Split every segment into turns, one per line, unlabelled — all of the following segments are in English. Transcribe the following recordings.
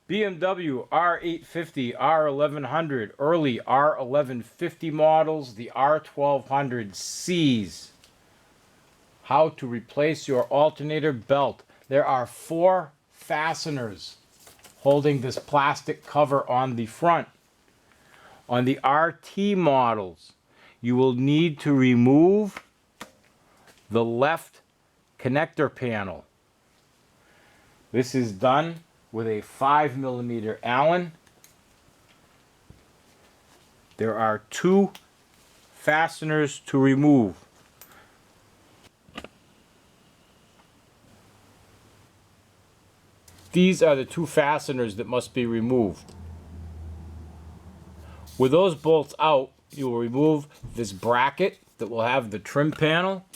BMW R850, R1100, early R1150 models, the R1200Cs. How to replace your alternator belt. There are 4 fasteners holding this plastic cover on the front. On the RT models, you will need to remove the left connector panel. This is done with a 5mm Allen. There are 2 fasteners to remove. These are the 2 fasteners that must be removed. With those bolts out, you will remove this bracket that will have the trim panel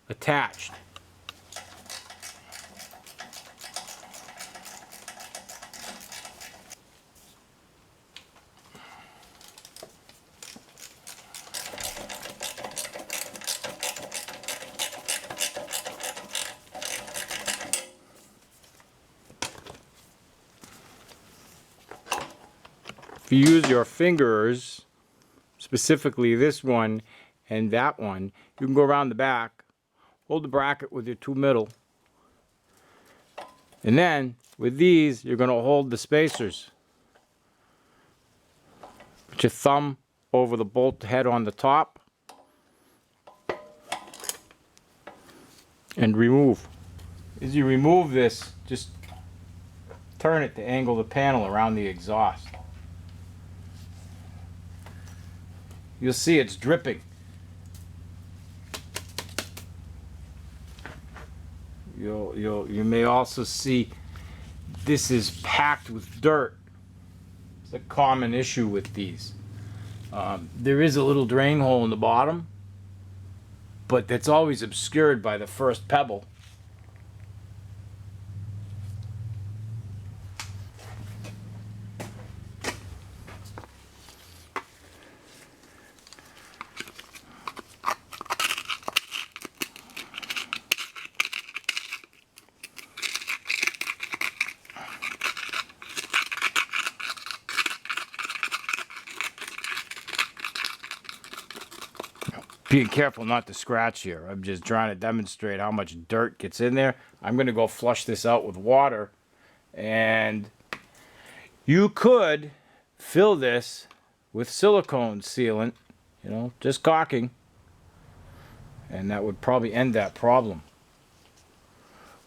attached. If you use your fingers, specifically this one and that one, you can go around the back, hold the bracket with your 2 middle, and then with these you're going to hold the spacers. Put your thumb over the bolt head on the top and remove. As you remove this, just turn it to angle the panel around the exhaust. You'll see it's dripping. You may also see this is packed with dirt. It's a common issue with these. There is a little drain hole in the bottom, but that's always obscured by the first pebble. Being careful not to scratch here. I'm just trying to demonstrate how much dirt gets in there. I'm going to go flush this out with water, and you could fill this with silicone sealant, just caulking, and that would probably end that problem.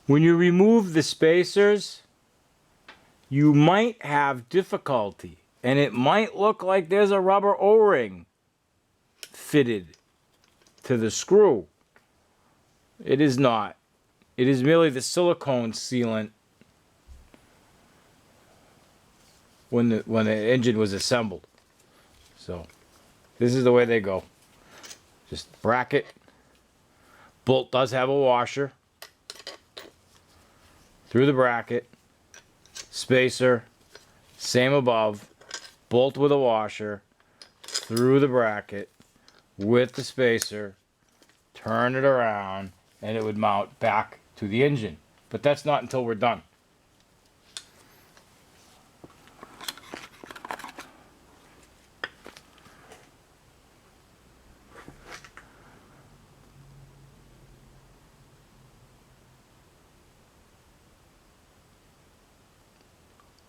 When you remove the spacers, you might have difficulty, and it might look like there's a rubber O-ring fitted to the screw. It is not. It is merely the silicone sealant when the engine was assembled. So this is the way they go. Just bracket. Bolt does have a washer. Through the bracket. Spacer. Same above. Bolt with a washer. Through the bracket. With the spacer, turn it around, and it would mount back to the engine. But that's not until we're done.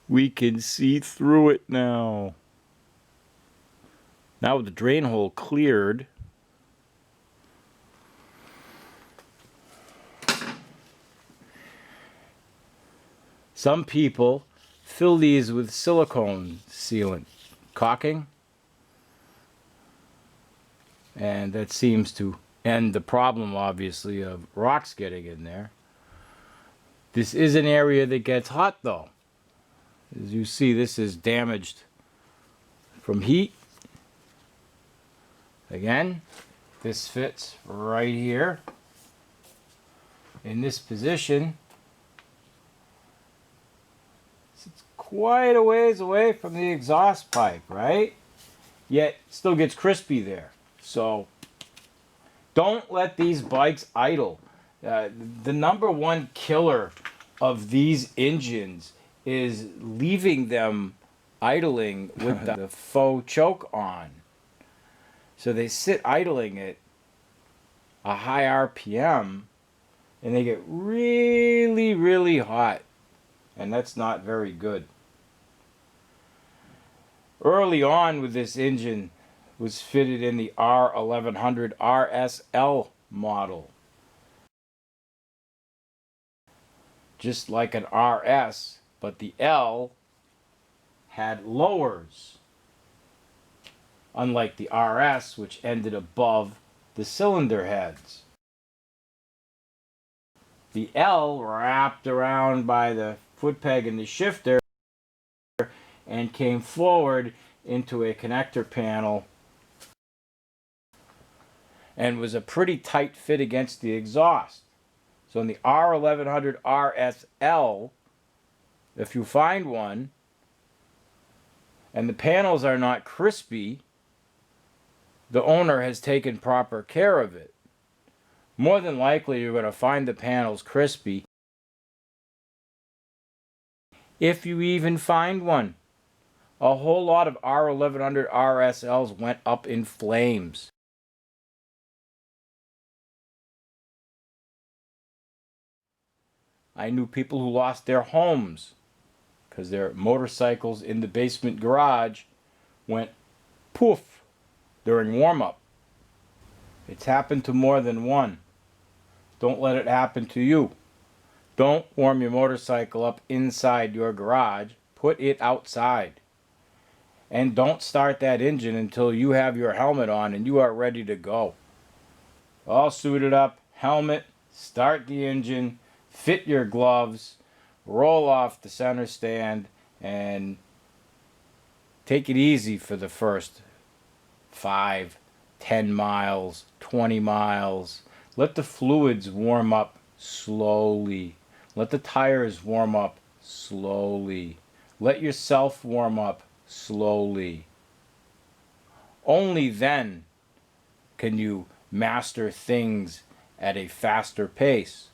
We can see through it now. Now with the drain hole cleared, some people fill these with silicone sealant, caulking, and that seems to end the problem, obviously, of rocks getting in there. This is an area that gets hot, though. As you see, this is damaged from heat. Again, this fits right here in this position. It's quite a ways away from the exhaust pipe, right? Yet still gets crispy there. So don't let these bikes idle. The #1 killer of these engines is leaving them idling with the faux choke on. So they sit idling at a high RPM and they get really, really hot. And that's not very good. Early on with this engine was fitted in the R1100RSL model. Just like an RS, but the L had lowers. Unlike the RS, which ended above the cylinder heads. The L wrapped around by the foot peg and the shifter and came forward into a connector panel and was a pretty tight fit against the exhaust. So in the R1100RSL, if you find one and the panels are not crispy, the owner has taken proper care of it. More than likely you're going to find the panels crispy, if you even find one. A whole lot of R1100RSLs went up in flames. I knew people who lost their homes because their motorcycles in the basement garage went poof during warm-up. It's happened to more than one. Don't let it happen to you. Don't warm your motorcycle up inside your garage. Put it outside. And don't start that engine until you have your helmet on and you are ready to go. All suited up, helmet, start the engine, fit your gloves, roll off the center stand, and take it easy for the first 5, 10 miles, 20 miles. Let the fluids warm up slowly. Let the tires warm up slowly. Let yourself warm up slowly. Only then can you master things at a faster pace.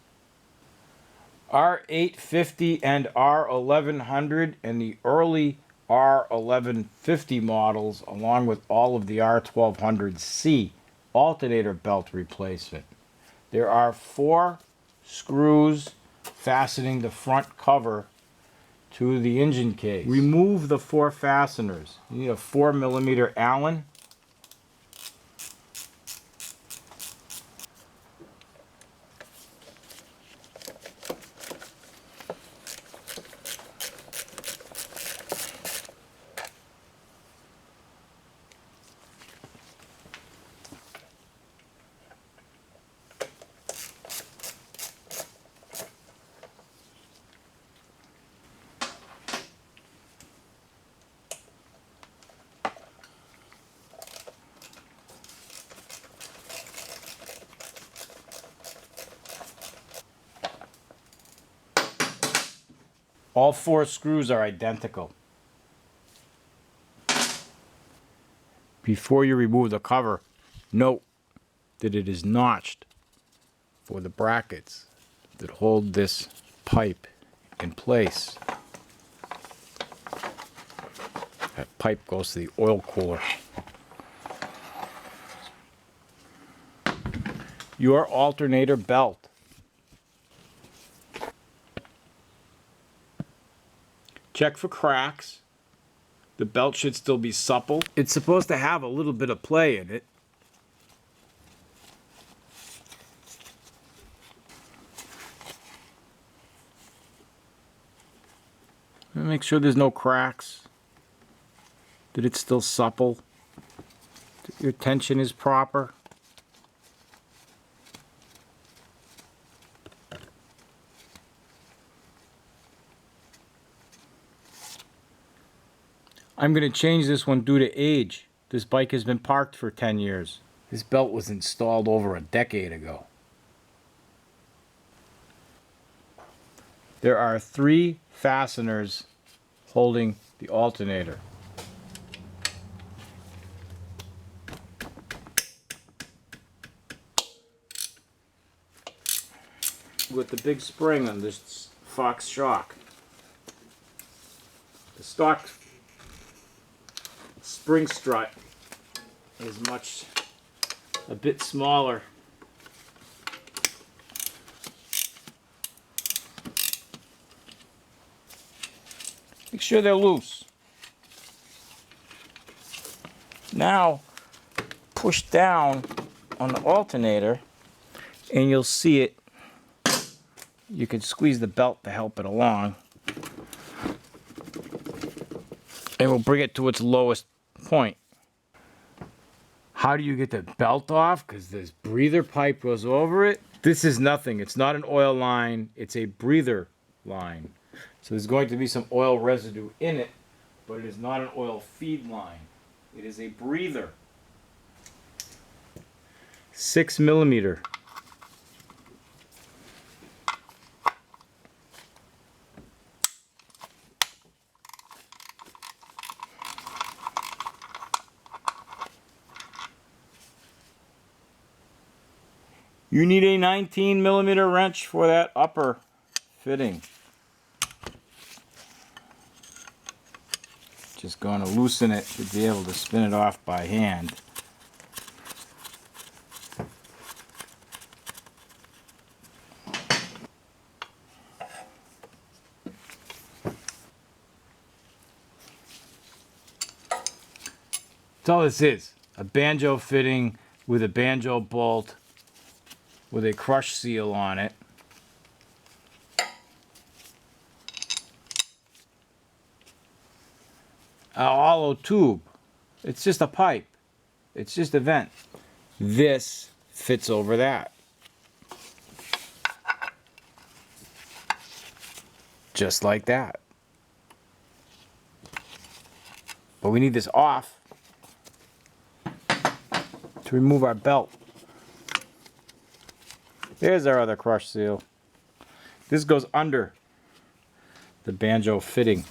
R850 and R1100 and the early R1150 models, along with all of the R1200C alternator belt replacement. There are 4 screws fastening the front cover to the engine case. Remove the 4 fasteners. You need a 4mm Allen. All 4 screws are identical. Before you remove the cover, note that it is notched for the brackets that hold this pipe in place. That pipe goes to the oil cooler. Your alternator belt. Check for cracks. The belt should still be supple. It's supposed to have a little bit of play in it. And make sure there's no cracks. That it's still supple. That your tension is proper. I'm going to change this one due to age. This bike has been parked for 10 years. This belt was installed over a decade ago. There are 3 fasteners holding the alternator. With the big spring on this Fox shock. stock spring strut is a bit smaller. Make sure they're loose. Now push down on the alternator and you'll see it. You can squeeze the belt to help it along. And we'll bring it to its lowest point. How do you get the belt off? Because this breather pipe goes over it. This is nothing. It's not an oil line. It's a breather line. So there's going to be some oil residue in it, but it is not an oil feed line. It is a breather. 6 millimeter. You need a 19 millimeter wrench for that upper fitting. Just going to loosen it to be able to spin it off by hand. That's all this is. A banjo fitting with a banjo bolt with a crush seal on it. A hollow tube. It's just a pipe. It's just a vent. This fits over that. Just like that. But we need this off to remove our belt. There's our other crush seal. This goes under the banjo fitting.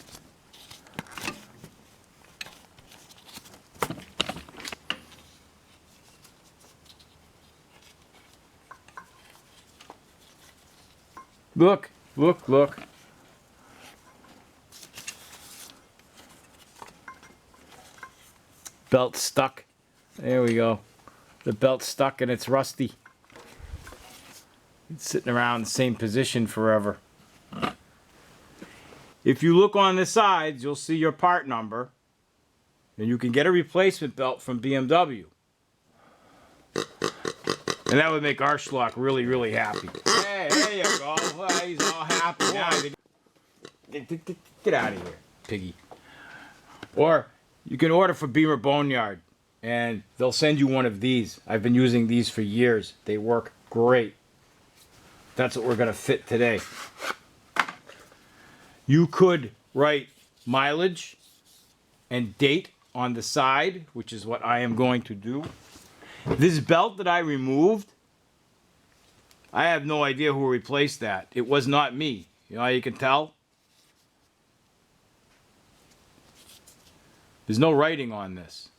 Look, look, look. Belt stuck. There we go. The belt's stuck and it's rusty. It's sitting around the same position forever. If you look on the sides, you'll see your part number. And you can get a replacement belt from BMW. And that would make our schlock really, really happy. Hey, there you go. Well, he's all happy now. Get out of here, piggy. Or you can order for Beamer Boneyard. And they'll send you one of these. I've been using these for years. They work great. That's what we're going to fit today. You could write mileage and date on the side, which is what I am going to do. This belt that I removed, I have no idea who replaced that. It was not me. You know how you can tell? There's no writing on this.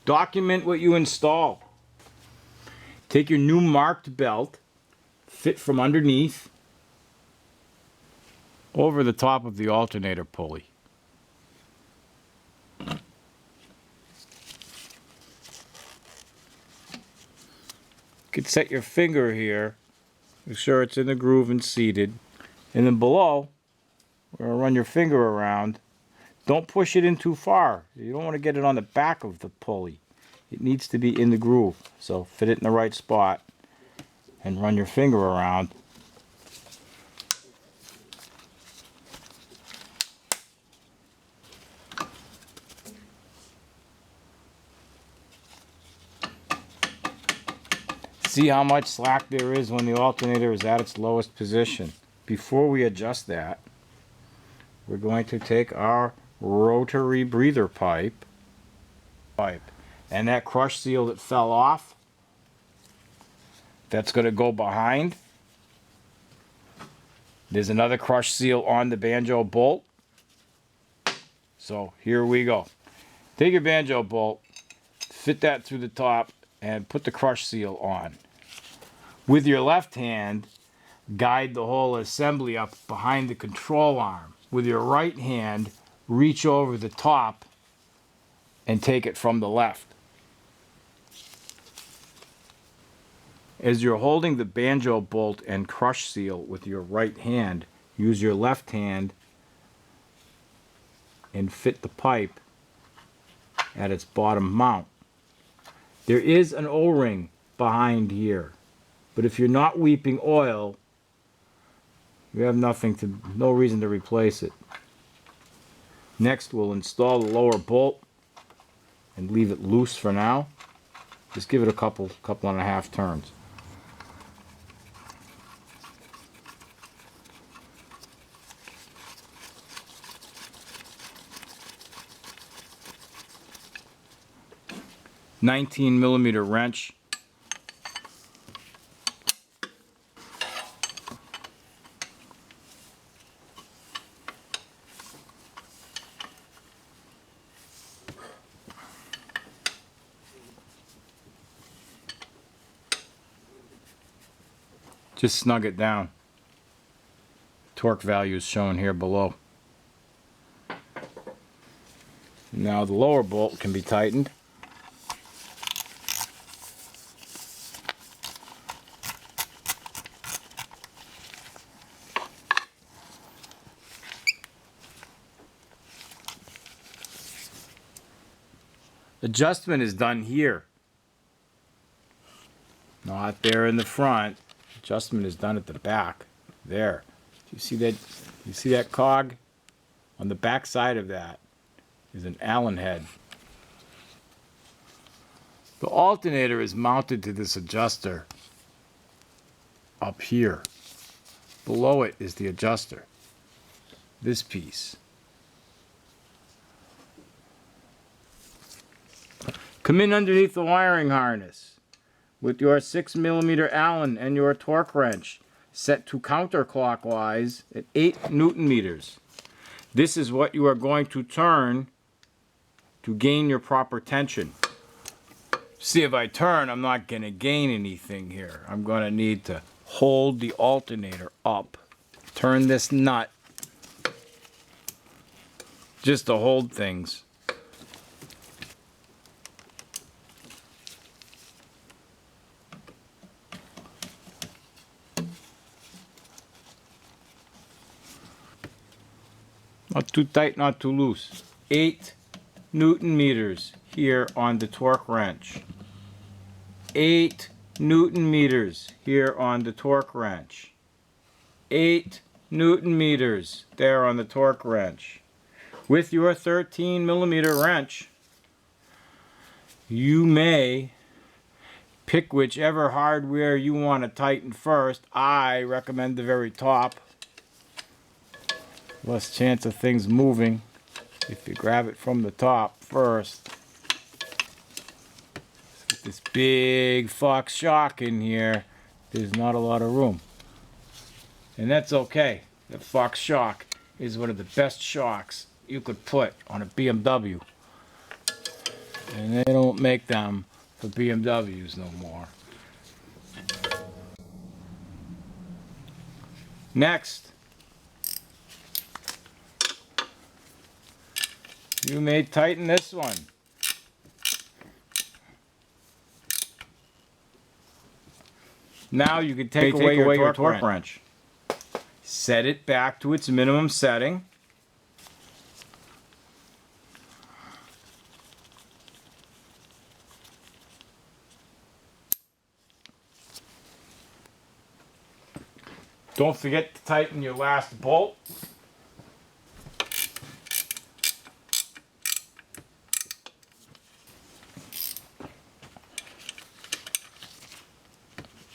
Document what you install. Take your new marked belt, fit from underneath over the top of the alternator pulley. You could set your finger here, make sure it's in the groove and seated. And then below, we're going to run your finger around. Don't push it in too far. You don't want to get it on the back of the pulley. It needs to be in the groove. So fit it in the right spot and run your finger around. See how much slack there is when the alternator is at its lowest position. Before we adjust that, we're going to take our rotary breather pipe and that crush seal that fell off, That's going to go behind. There's another crush seal on the banjo bolt. So here we go. Take your banjo bolt, fit that through the top, and put the crush seal on. With your left hand, guide the whole assembly up behind the control arm. With your right hand, reach over the top and take it from the left. As you're holding the banjo bolt and crush seal with your right hand, use your left hand and fit the pipe at its bottom mount. There is an O-ring behind here, but if you're not weeping oil, you have no reason to replace it. Next, we'll install the lower bolt and leave it loose for now. Just give it a couple and a half turns. $19mm wrench. Just snug it down. Torque value is shown here below. Now the lower bolt can be tightened. Adjustment is done here, not there in the front. Adjustment is done at the back. There. Do you see that? You see that cog? On the back side of that is an Allen head. The alternator is mounted to this adjuster up here. Below it is the adjuster. This piece. Come in underneath the wiring harness with your 6mm Allen and your torque wrench set to counterclockwise at 8 Newton meters. This is what you are going to turn to gain your proper tension. See, if I turn, I'm not going to gain anything here. I'm going to need to hold the alternator up. Turn this nut just to hold things. Not too tight, not too loose. 8 Newton meters here on the torque wrench. 8 Newton meters here on the torque wrench. 8 Newton meters there on the torque wrench. With your 13mm wrench, you may pick whichever hardware you want to tighten first. I recommend the very top. Less chance of things moving if you grab it from the top first. With this big Fox shock in here, there's not a lot of room. And that's okay. The Fox shock is one of the best shocks you could put on a BMW. And they don't make them for BMWs no more. Next, you may tighten this one. Now you can take away your torque wrench. Set it back to its minimum setting. Don't forget to tighten your last bolt.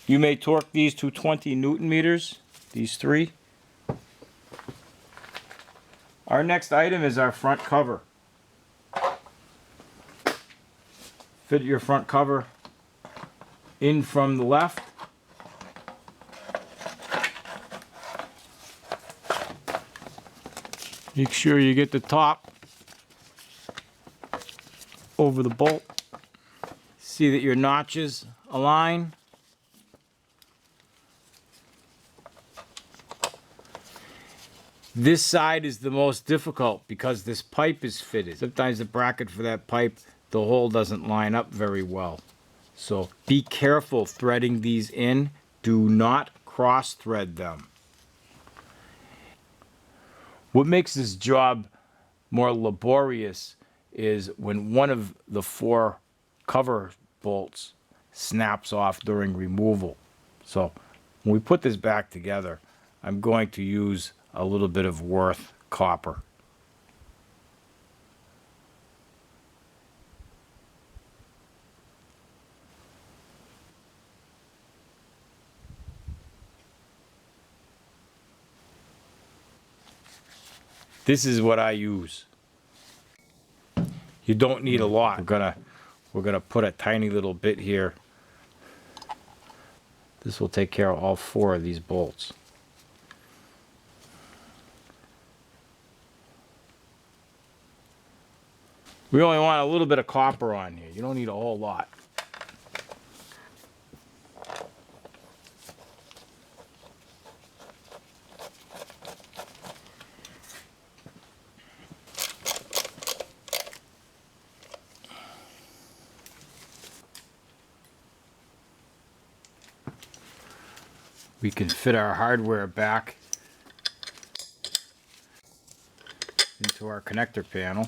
You may torque these to 20 Newton meters, these three. Our next item is our front cover. Fit your front cover in from the left Make sure you get the top over the bolt. See that your notches align. This side is the most difficult because this pipe is fitted. Sometimes the bracket for that pipe, the hole doesn't line up very well. So be careful threading these in. Do not cross thread them. What makes this job more laborious is when one of the 4 cover bolts snaps off during removal. So when we put this back together, I'm going to use a little bit of Worth copper. This is what I use. You don't need a lot. We're gonna put a tiny little bit here. This will take care of all 4 of these bolts. We only want a little bit of copper on here. You don't need a whole lot. We can fit our hardware back into our connector panel.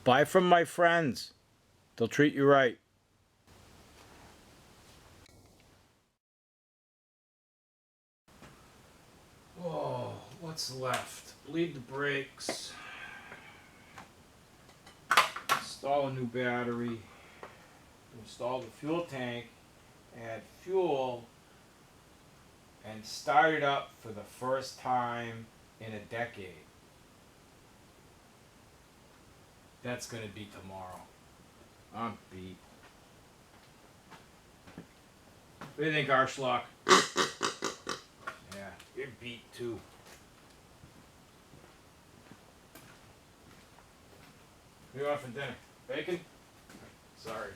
Buy from my friends. They'll treat you right. Oh, what's left? Bleed the brakes. Install a new battery. Install the fuel tank. Add fuel. And start it up for the first time in a decade. That's going to be tomorrow. I'm beat. What do you think, Arschlock? Yeah, you're beat too. What do you want for dinner? Bacon? Sorry.